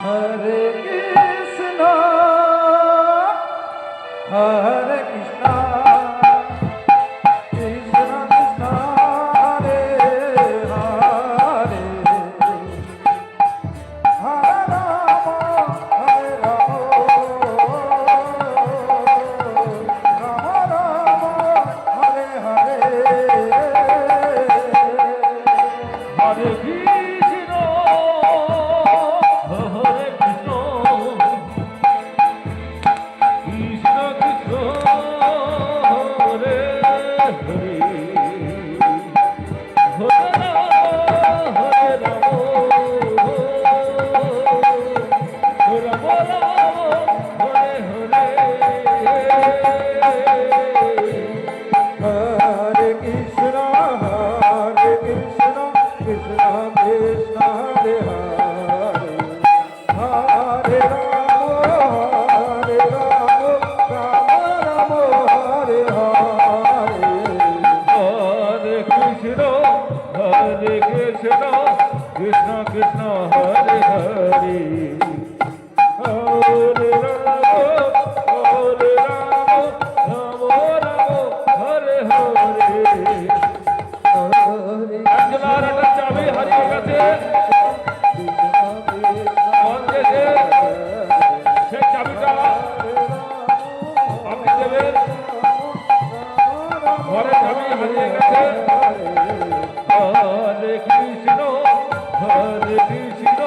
Hare Krishna, Hare Krishna, Krishna Krishna, Hare Hare, Hare Rama, Hare Rama, Rama Rama, Hare Hare, Hare Krishna, Hare Krishna, Krishna Krishna, Hare Hare, Hare Rama, Hare Rama, Rama Rama, Hare Hare, Hare Krishna, Hare Krishna, Krishna Krishna, Hare Hare, Hare Rama, Hare Rama, Rama Rama, Hare Hare, Hare Krishna, Hare Krishna, Krishna Krishna, Hare Hare, Hare Rama, Hare Rama, Rama Rama, Hare Hare, একজনের একটা চাবি হারিয়ে গেছে মন্দিরে, সেই চাবিটা আপনি দেবেন। ঘরে চাবি হারিয়ে গেছে। হরে কৃষ্ণ, হরে কৃষ্ণ,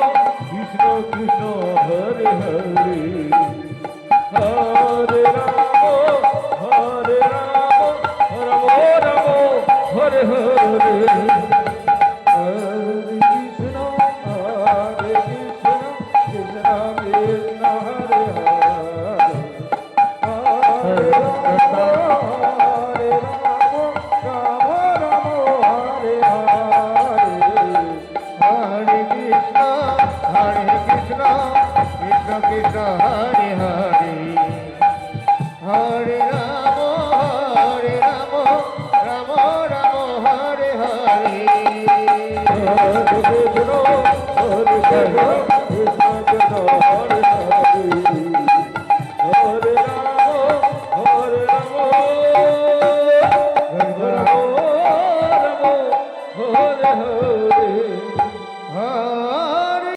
কৃষ্ণ কৃষ্ণ, হরে হরে, হরে রাম, হরে Ram, Ram Ram, Hare Hare, Hare Krishna, Hare Krishna, Krishna Krishna, Hare Hare.